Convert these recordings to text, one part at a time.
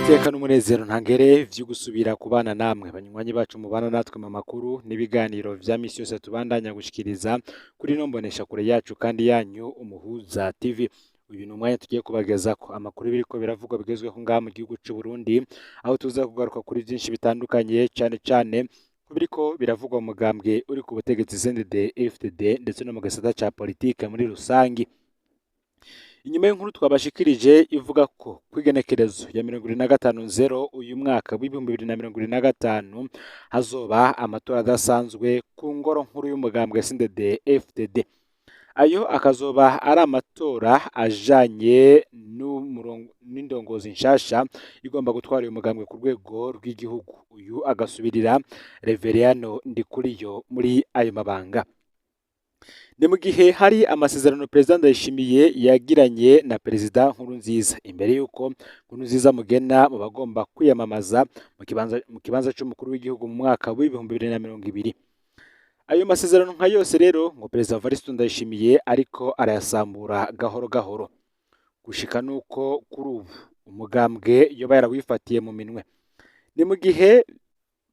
iteka n'umunezero ntangere vyo gusubira kubana namwe banywanyi bacu mubana natwe mu makuru n'ibiganiro vya misi yose tubandanya gushikiriza kuri no mbonesha kure yacu kandi yanyu Umuhuza TV. Uyu ni umwanya tugiye kubagezako amakuru biriko biravugwa bigezweho ngaha mu gihugu c'u Burundi, aho tuza kugaruka kuri vyinshi bitandukanye cane cane biriko biravugwa mu mugambwe uri ku butegetsi CNDD-FDD ndetse no mu gisata ca politike muri rusangi. Inyuma y'inkuru twabashikirije ivuga ko kwigenekerezo ya 25/0 uyu mwaka w'2025 hazoba amatora adasanzwe ku ngoro nkuru y'umugambwe CNDD-FDD. Ayo akazoba ari amatora ajanye n'indongozi nshasha igomba gutwara uyu mugambwe ku rwego rw'igihugu. Uyu agasubirira Reveriyano Ndikuriyo muri ayo mabanga. Ni mu gihe hari amasezerano Perezida Ndayishimiye yagiranye na Perezida Nkurunziza imbere yuko Nkurunziza mugena mu bagomba kwiyamamaza mu kibanza c'umukuru w'igihugu mu mwaka w'2020. Ayo masezerano nka yose rero ngo Perezida Evariste Ndayishimiye ariko arayasambura gahoro gahoro, gushika nuko kuri ubu umugambwe yoba yarawifatiye mu minwe. Ni mu gihe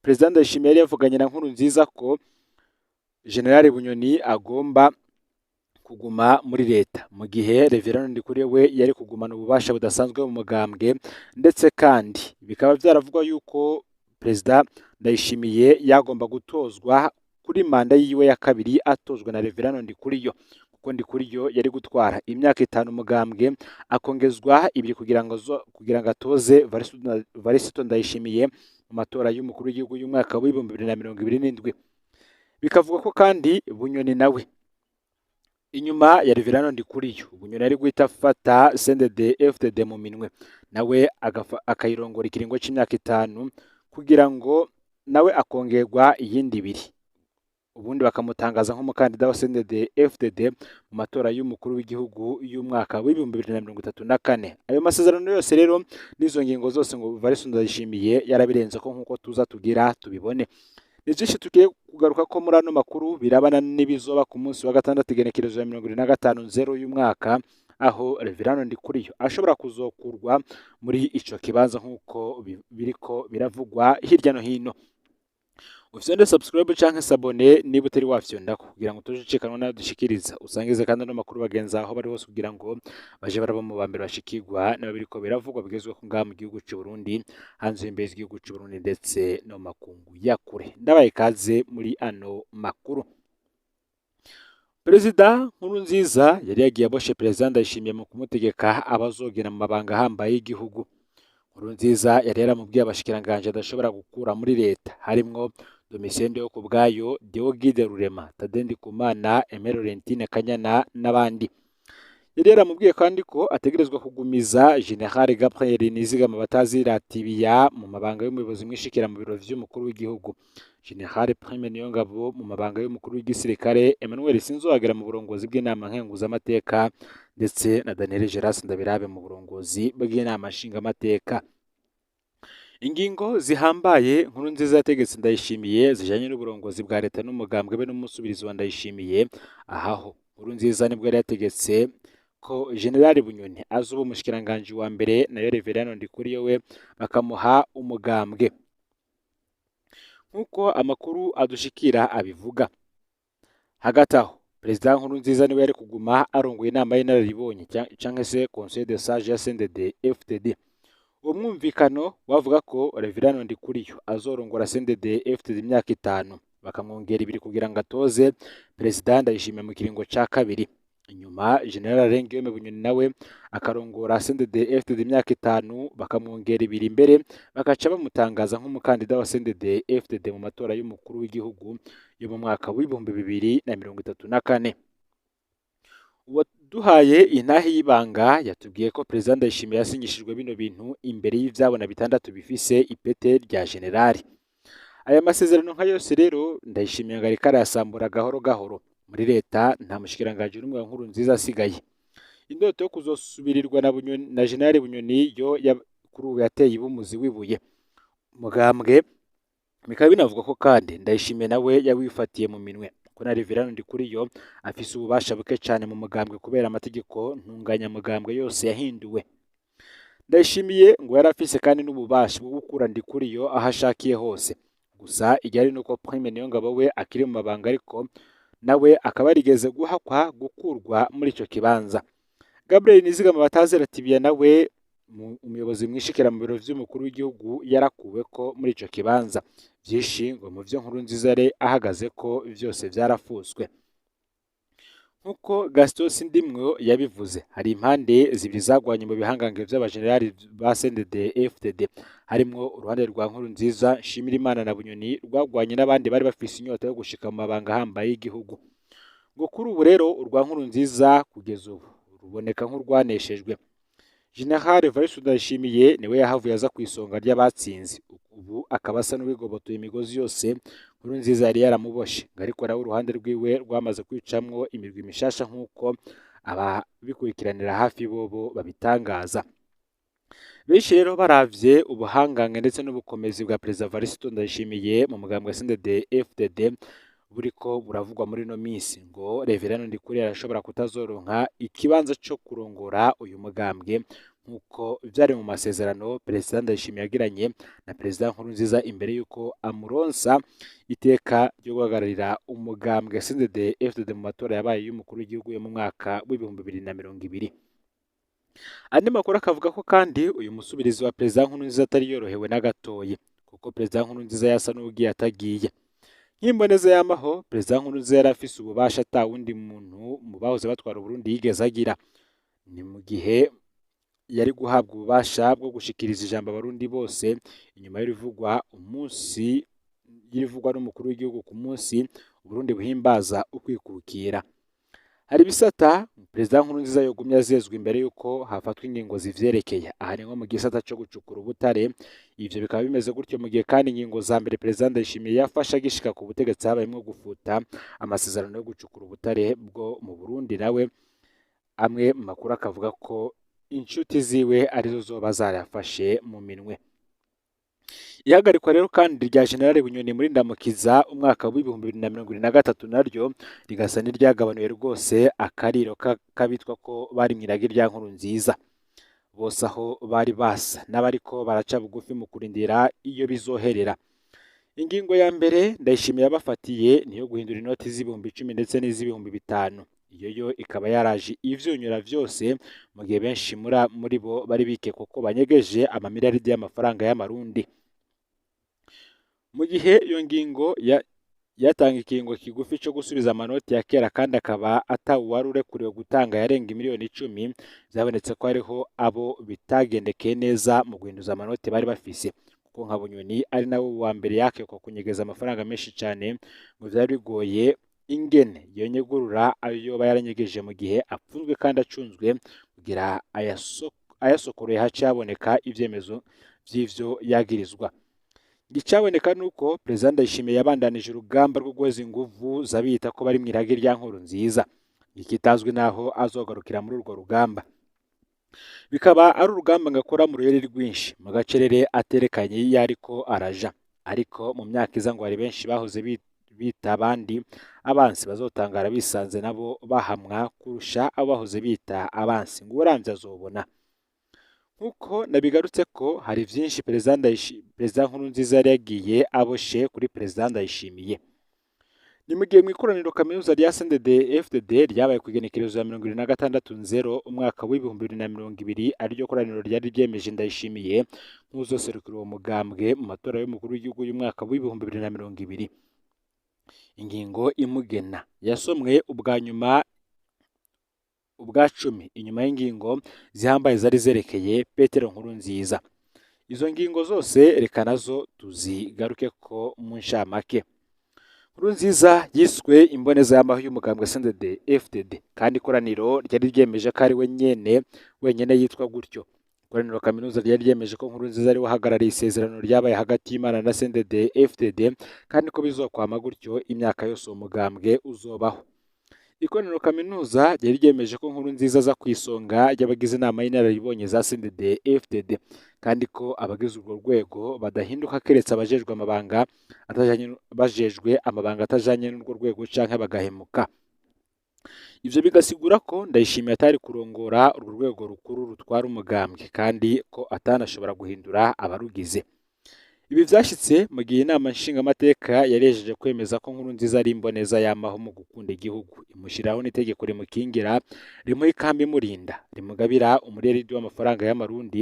Perezida Ndayishimiye yari yavuganye na Nkurunziza ko General Bunyoni agomba kuguma muri leta, mu gihe Reveriyano Ndikuriyo we yari kugumana ububasha budasanzwe mu mugambwe, ndetse kandi bikaba vyaravugwa yuko Perezida Ndayishimiye yagomba gutozwa kuri manda yiwe ya kabiri atozwe na Reveriyano Ndikuriyo, kuko Ndikuriyo yari gutwara imyaka 5 umugambwe akongezwa ibiri kugira ngo atoze Varisito Ndayishimiye mu matora y'umukuru w'igihugu y'umwaka w'2027. Bikavuga ko kandi Bunyoni nawe inyuma ya Reveriyano Ndikuriyo, Bunyoni ari guhita afata CNDD-FDD mu minwe, nawe akayirongora ikiringo c'imyaka 5 kugira ngo nawe akongerwa iyindi ibiri, ubundi bakamutangaza nk'umukandida wa CNDD-FDD mu matora y'umukuru w'igihugu y'umwaka w'2034. Ayo masezerano yose rero n'izo ngingo zose ngo Evariste Ndayishimiye yarabirenze ko nkuko tuza tugira tubibone. Nijishe tugiye kugaruka ko muri ano makuru birabana n'ibizoba ku munsi wa gatandatu igenekerezo ya 25/0 y'umwaka, aho Reveriyano Ndikuriyo ashobora kuzokurwa muri ico kibanza nkuko biriko biravugwa hirya no hino. Ufite subscribe canke sabone niba utari wafyonda kugira ngo tuje cikanwa nayo dushikiriza, usangize kandi no makuru bagenza aho bari hose kugira ngo baje baraba mu bambere bashikirwa nabo biriko biravugwa bigezwe ko ngaha mu gihugu c'u Burundi, hanze y'imbezi igihugu c'u Burundi ndetse no makungu ya kure. Ndabaye kaze muri ano makuru. Perezida Nkurunziza yari yagiye aboshe Perezida Ndayishimiye mu kumutegeka abazogena mu mabanga ahambaye y'igihugu. Nkurunziza yari yaramubwiye abashikiranganje adashobora gukura muri leta, harimwo Domitien Ndihokubwayo, Deogide Rurema, Tade Ndikumana, Aimé Laurentine Kanyana n'abandi. Yari yaramubwiye kandi ko ategerezwa kugumiza General Gabriel Nizigama Bataziratibiya mu mabanga y'umuyobozi mwishikira mu biro vy'umukuru w'igihugu, General Prime Niyongabo mu mabanga y'umukuru w'igisirikare, Emmanuel Sinzogera mu burongozi bw'inama nkenguzamateka, ndetse na Daniel Geras Ndabirabe mu burongozi bw'inama nshingamateka. Ingingo zihambaye Nkurunziza yategetse Ndayishimiye zijanye n'uburongozi bwa leta n'umugambwe be n'umusubirizi wa Ndayishimiye. Ahaho Nkurunziza nibwo yari yategetse ko General Bunyoni azuba umushikiranganje wa mbere, nayo Reveriyano Ndikuriyo we bakamuha umugambwe. Nkuko amakuru adushikira abivuga, hagati aho Perezida Nkurunziza niwe yari kuguma arongoye inama y'inararibonye canke se Conseil de Sage ya CNDD-FDD. Uwo mwumvikano wavuga ko Reveriyano Ndikuriyo azorongora CNDD-FDD imyaka 5 bakamwongera ibiri kugira ngo atoze Perezida Ndayishimiye mu kiringo ca kabiri. Inyuma General Guillaume Bunyoni nawe akarongora CNDD-FDD imyaka 5 bakamwongera ibiri imbere, bakaca bamutangaza nk'umukandida wa CNDD-FDD mu matora y'umukuru w'igihugu yo mu mwaka w'2034. Duhaye intahe y'ibanga yatubwiye ko Perezida Ndayishimiye yasinyishijwe bino bintu imbere y'ivyabona 6 bifise ipete rya generali. Aya masezerano nka yose rero Ndayishimiye ngo ariko arayasambura gahoro gahoro. Muri leta nta mushikiranganje n'umwe wa Nkurunziza asigaye. Indoto yo kuzosubirirwa na General Bunyoni yo kuri ubu yateye ibumuzi wibuye. Mugambwe bikaba binavuga ko kandi Ndayishimiye nawe yawifatiye mu minwe. Kuna Reveriyano Ndikuriyo afise ububasha buke cyane mu mugambwe kubera amategeko ntunganya mugambwe yose yahinduwe. Ndayishimiye ngo yari afise kandi n'ububasha bwo gukura Ndikuriyo aho ashakiye hose. Gusa igihari nuko Prime Niyongabo we akiri mu mabanga ariko nawe akaba yarigeze guhakwa gukurwa muri ico kibanza. Gabriel Nizigama Batazira Tibia nawe umuyobozi mwishikira mu biro vy'umukuru w'igihugu yarakuwe ko muri ico kibanza. Vyinshi ngo mu vyo Nkurunziza yari ahagaze ko vyose vyarafuswe. Nkuko Gaston Sindimwo yabivuze, hari impande zibiri zagwanye mu bihangange vy'abajenerali ba CNDD FDD, harimwo uruhande rwa Nkurunziza, Nshimirimana na Bunyoni rwagwanye n'abandi bari bafise inyota yo gushika mu mabanga ahambaye y'igihugu. Ngo kuri ubu rero urwa Nkurunziza kugeza ubu ruboneka nk'urwaneshejwe. General Evariste Ndayishimiye niwe yahavuye aza kwisonga ry'abatsinzi. Ubu akaba asa n'uwigobotoye imigozi yose Nkurunziza yari yaramuboshe, ariko nawe uruhande rwiwe rwamaze kwicamwo imirwi mishasha nk'uko ababikurikiranira hafi bobo babitangaza. Benshi rero baravye ubuhangange ndetse n'ubukomezi bwa Perezida Evariste Ndayishimiye mu mugambwe wa CNDD FDD buriko buravugwa muri no minsi, ngo Reverend Ndikuriyo arashobora kutazoronka ikibanza co kurongora uyu mugambwe nkuko vyari mu masezerano Perezida Ndayishimiye yagiranye na Perezida Nkurunziza imbere yuko amuronsa iteka ryo guhagararira umugambwe CNDD FDD mu matora yabaye y'umukuru w'igihugu yo mu mwaka w'ibihumbi 2020. Andi makuru akavuga ko kandi uyu musubirizi wa Perezida Nkurunziza atari yorohewe na gatoyi, kuko Perezida Nkurunziza yasa n'ugiye atagiye. Nk'imboneza y'amaho, Perezida Nkurunziza yari afise ububasha ata wundi muntu mu bahoze batwara Burundi yigeze agira. Ni mu gihe yari guhabwa ububasha bwo gushikiriza ijambo abarundi bose inyuma y'irivugwa n'umukuru w'igihugu ku munsi Burundi buhimbaza ukwikukira. Hari bisata Perezida Nkurunziza yogumye azezwa imbere yuko hafatwa ingingo zivyerekeye. Aha ni nko mu gisata cyo gucukura ubutare. Ivyo bikaba bimeze gutyo mu gihe kandi ingingo za mbere Perezida Ndayishimiye yafasha gishika ku butegetsi habayemwo gufuta amasezerano yo gucukura ubutare bwo mu Burundi. Nawe amwe mu makuru akavuga ko inshuti ziwe arizo zoba zarafashe mu minwe. Ihagarikwa rero kandi rya General Bunyoni muri Ndamukiza umwaka w'ibihumbi 2023 naryo rigasa n'iryagabanuye rwose akariro kabitwa ko bari mwiragi rya Nkurunziza. Bose aho bari basa n'abariko baraca bugufi mu kurindira iyo bizoherera. Ingingo ya mbere Ndayishimiye abafatiye niyo guhindura inoti z'ibihumbi 10 ndetse n'iz'ibihumbi 5. Iyo yo ikaba yaraje ivyunyura vyose mu gihe benshi muri bo bari bike kuko banyegeje amamiliyaridi y'amafaranga y'amarundi. Mu gihe iyo ngingo yatanga ikingo kigufi cyo gusubiza amanoti ya kera kandi akaba atawari urekuriwe gutanga yarenga miliyoni 10, byabonetse ko hariho abo bitagendekeye neza mu guhinduza amanoti bari bafise, kuko nka Bunyoni ari nawe wa mbere yake ko kunyegeza amafaranga menshi cyane ngo byari bigoye ingene yonyegurura ayo bayaranyegeje mu gihe apfunzwe kandi acunzwe kugira ayasokoreye haci haboneka ivyemezo vy'ivyo yagirizwa. Gicaboneka nuko Perezida Ndayishimiye yabandanije urugamba rwo guheza inguvu zabita ko bari mwiragi rya Nkurunziza. Ikitazwi naho azogarukira muri urwo rugamba. Bikaba ari urugamba ngakora mu ruyeri rwinshi mu gacerere aterekanye yariko araja. Ariko mu myaka iza ngo hari benshi bahoze bita abandi abansi bazotangara bisanze nabo bahamwa kurusha abo bahoze bita abansi, ngo uramvye azobona. Nkuko nabigarutse ko hari vyinshi Perezida Nkurunziza yari yagiye aboshe kuri Perezida Ndayishimiye. Ni mu gihe mw'ikoraniro kaminuza rya CNDD FDD ryabaye ku igenekerezo ya 26/0 umwaka w'ibihumbi 2020, ariryo koraniro ryari ryemeje Ndayishimiye nk'uzoserukira uwo mugambwe mu matora y'umukuru w'igihugu y'umwaka w'ibihumbi 2020. Ingingo imugena yasomwe ubwa 10 inyuma y'ingingo zihambaye zari zerekeye Petero Nkurunziza. Izo ngingo zose reka nazo tuzigaruke ko mu nshamake. Nkurunziza yiswe imboneza y'amaho y'umugambwe CNDD FDD kandi ikoraniro ryari ryemeje ko ari wenyene yitwa gutyo. Ikoraniro kaminuza ryari ryemeje ko Nkurunziza ari wahagarariye isezerano ryabaye hagati y'Imana na CNDD FDD kandi ko bizokwama gutyo imyaka yose uwo mugambwe uzobaho. Ikoraniro kaminuza ryari ryemeje ko Nkurunziza aza kwisonga ry'abagize inama y'inararibonye za CNDD FDD kandi ko abagize urwo rwego badahinduka keretse abajejwe amabanga atajanye n'urwo rwego canke bagahemuka. ivyo bigasigura ko Ndayishimiye atari kurongora urwo rwego rukuru rutwara umugambwe kandi ko atanashobora guhindura abarugize. Ibi vyashitse mu gihe inama nshingamateka yarejeje kwemeza ko Nkurunziza ari imboneza yamaho mu gukunda igihugu, imushiraho n'itegeko rimukingira, rimuha ikambi imurinda, rimugabira umuriyaridi w'amafaranga y'amarundi,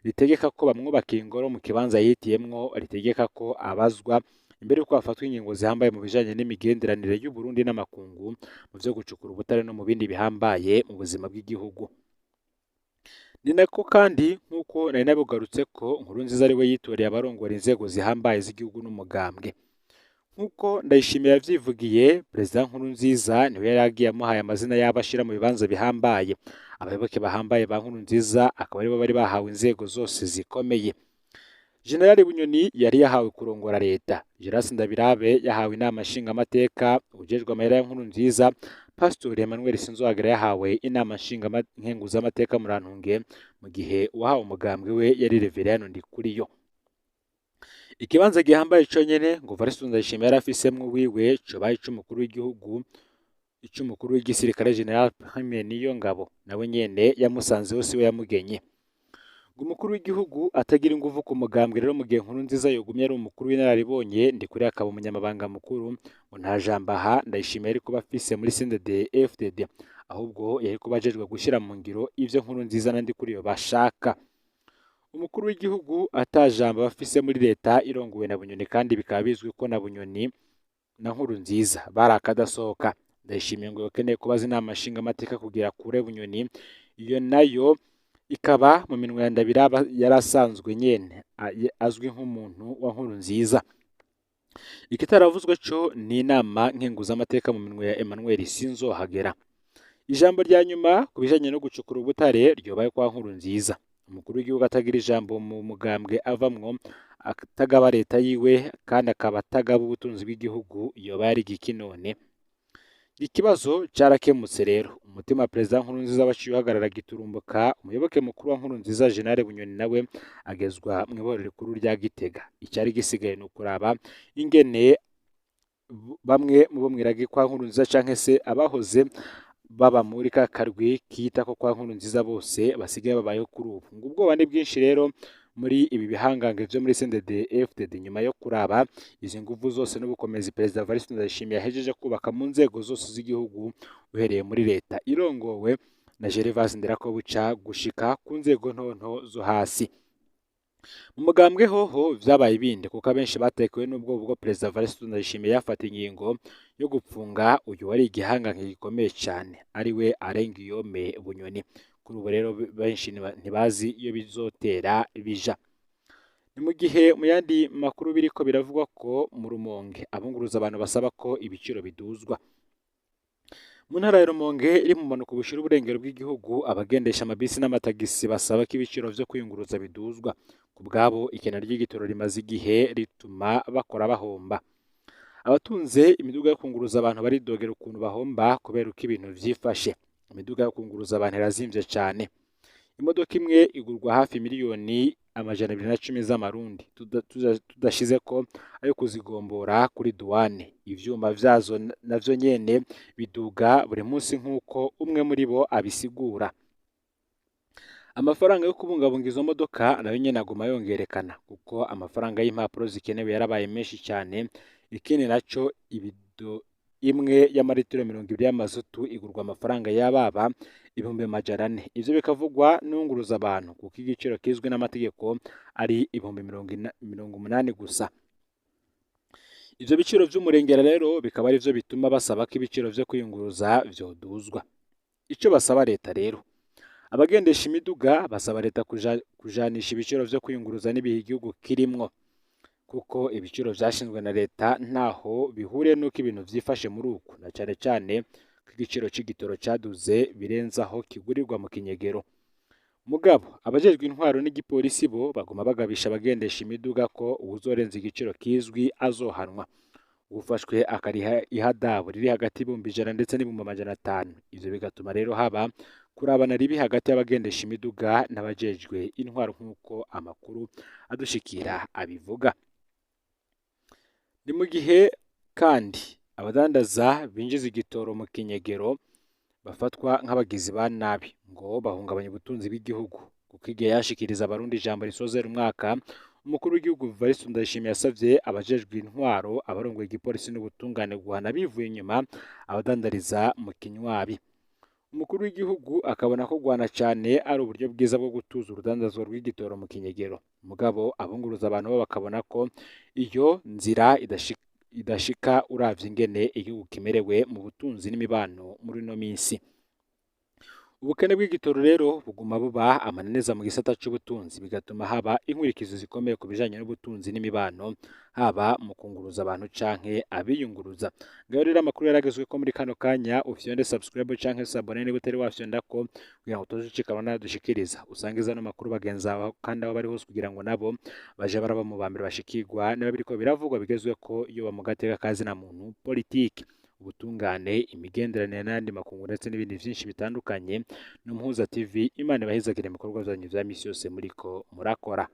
ritegeka ko bamwubakira ingoro mu kibanza yihitiyemwo, ritegeka ko abazwa imbere yuko hafatwa ingingo zihambaye mu bijanye n'imigenderanire y'u Burundi n'amakungu, mu vyo gucukura ubutare no mu bindi bihambaye mu buzima bw'igihugu. Ni nako kandi nk'uko nari nabigarutse ko Nkurunziza ari we yitoreye abarongora inzego zihambaye z'igihugu n'umugambwe. Nk'uko Ndayishimiye yavyivugiye, Perezida Nkurunziza niwe yari agiye amuhaye amazina y'abashira mu bibanza bihambaye. Abayoboke bahambaye ba Nkurunziza akaba aribo bari bahawe inzego zose zikomeye. Generali Bunyoni yari yahawe kurongora leta, Giras Ndabirabe yahawe inama nshingamateka, ujejwe amahera ya Nkurunziza, Pastori Emmanuel Sinzohagera yahawe inama nkenguzamateka Murantunge, mu gihe uwahawe umugambwe we yari Reverien Ndikuriyo. Ikibanza gihambaye ico nyene ngo Evariste Ndayishimiye yari afisemwo wiwe cobaye ic'umukuru w'igihugu, ic'umukuru w'igisirikare General Prime Niyongabo, nawe nyene yamusanzeho siwe yamugenye. Umukuru w'igihugu atagira inguvu ku mugambwe rero mu gihe Nkurunziza yogumye ari umukuru w'inararibonye, Ndikuriyo akaba umunyamabanga mukuru, ngo nta jambo aha Ndayishimiye yari kuba afise muri CNDD-FDD, ahubwo yari kuba ajejwe gushira mu ngiro ivyo Nkurunziza na Ndikuriyo bashaka. Umukuru w'igihugu ata jambo bafise muri leta irongowe na Bunyoni, kandi bikaba bizwi ko na Bunyoni na Nkurunziza bari akadasohoka. Ndayishimiye ngo yakeneye kubaza inama nshingamateka kugira kure Bunyoni, iyo nayo ikaba mu minwe ya Ndabiraba yari asanzwe nyene azwi nk'umuntu wa Nkurunziza. Ikitaravuzwe co ni inama nkenguzamateka mu minwe ya Emmanuel Sinzohagera. Ijambo rya nyuma ku bijanye no gucukura ubutare ryobaye kwa Nkurunziza. Umukuru w'igihugu atagira ijambo mu mugambwe avamwo, atagaba leta yiwe kandi akaba atagaba ubutunzi bw'igihugu, yoba yari igiki none? Ikibazo carakemutse rero, umutima wa Perezida Nkurunziza waciye uhagarara giturumbuka, umuyoboke mukuru wa Nkurunziza General Bunyoni nawe agezwa mw'ibohero rikuru rya Gitega. Icari gisigaye ni ukuraba ingene bamwe mu bo mwiragi kwa Nkurunziza canke se abahoze baba muri ka karwi kita ko kwa Nkurunziza bose basigaye babayeho kuri ubu. Ngo ubwoba ni bwinshi rero muri ibi bihangange vyo muri CNDD-FDD nyuma yo kuraba izi nguvu zose n'ubukomezi Perezida Evariste Ndayishimiye yahejeje kubaka mu nzego zose z'igihugu, uhereye muri leta irongowe na Gervais Ndirakobuca gushika ku nzego ntonto zo hasi. Mu mugambwe hoho vyabaye ibindi, kuko abenshi batekewe n'ubwoba bwo Perezida Evariste Ndayishimiye yafata ingingo yo gupfunga uyu wari igihangange gikomeye cyane ariwe Alain Guillaume Bunyoni. Kuri ubu rero benshi ntibazi iyo bizotera bija. Ni mu gihe mu yandi makuru biriko biravugwa ko mu Rumonge abunguruza abantu basaba ko ibiciro biduzwa. Mu ntara ya Rumonge iri mu manuko bushira uburengero bw'igihugu, abagendesha amabisi n'amatagisi basaba ko ibiciro vyo kwiyunguruza biduzwa. Ku bwabo ikena ry'igitoro rimaze igihe rituma bakora bahomba. Abatunze imiduga yo kunguruza abantu baridogera ukuntu bahomba kubera uko ibintu vyifashe. Imiduga yo kunguruza abantu irazimvye cane. Imodoka imwe igurwa hafi miliyoni 210 z'amarundi, tudashize ko ayo kuzigombora kuri duwane. Ivyuma vyazo navyo nyene biduga buri munsi nk'uko umwe muri bo abisigura. Amafaranga yo kubungabunga izo modoka nayo nyene aguma yongerekana, kuko amafaranga y'impapuro zikenewe yarabaye menshi cyane. Ikindi naco ibido imwe y'amaritiro 20 y'amazutu igurwa amafaranga y'ababa 400. Ivyo bikavugwa n'unguruza abantu, kuko igiciro kizwe n'amategeko ari 80 gusa. Ivyo biciro vy'umurengera rero bikaba ari vyo bituma basaba ko ibiciro vyo kwiyunguruza vyoduzwa. Ico basaba leta rero, abagendesha imiduga basaba leta kujanisha ibiciro vyo kwiyunguruza n'ibihe igihugu kirimwo, kuko ibiciro vyashinzwe na leta ntaho bihuriye n'uko ibintu vyifashe muri uku, na cane cane ko igiciro c'igitoro caduze birenzaho kigurirwa mu kinyegero. Mugabo abajejwe intwaro n'igipolisi bo baguma bagabisha abagendesha imiduga ko uwuzorenza igiciro kizwi azohanwa. Ufashwe akariha ihadabu riri hagati y'100 ndetse n'500. Ivyo bigatuma rero haba kurabana ribi hagati y'abagendesha imiduga n'abajejwe intwaro, nk'uko amakuru adushikira abivuga. Ni mu gihe kandi abadandaza binjiza igitoro mu kinyegero bafatwa nk'abagizi ba nabi ngo bahungabanya ubutunzi bw'igihugu. Kuko igihe yashikiriza abarundi ijambo risozera umwaka, umukuru w'igihugu Evariste Ndayishimiye yasavye abajejwe intwaro, abarongoye igipolisi n'ubutungane guhana bivuye inyuma abadandariza mu kinywabi. Umukuru w'igihugu akabona ko guhana cane ari uburyo bwiza bwo gutuza urudandazwa rw'igitoro mu kinyegero. Mugabo abunguruza abantu bo bakabona ko iyo nzira idashika uravye ingene igihugu kimerewe mu butunzi n'imibano muri no minsi. Ubukene bw'igitoro rero buguma buba amananiza mu gisata c'ubutunzi, bigatuma haba inkurikizi zikomeye ku bijanye n'ubutunzi n'imibano, haba mu kunguruza abantu canke abiyunguruza. Ngaho rero amakuru yaragezweko muri kano kanya, ufyonde subscribe canke s'abone niba utari wafyondako kugira ngo utoze ucikanwa n'ayadushikiriza. Usangiza no makuru bagenzi bawe kandi aho bari hose kugira ngo nabo baje baraba mu bambere bashikirwa niba biriko biravugwa bigezweko iyo ba mu gateka kazina muntu, politike, ubutungane, imigenderanire n'ayandi makungu ndetse n'ibindi vyinshi bitandukanye. N'Umuhuza TV, Imana ibahezagire mu bikorwa vyanyu vya misi yose muriko murakora.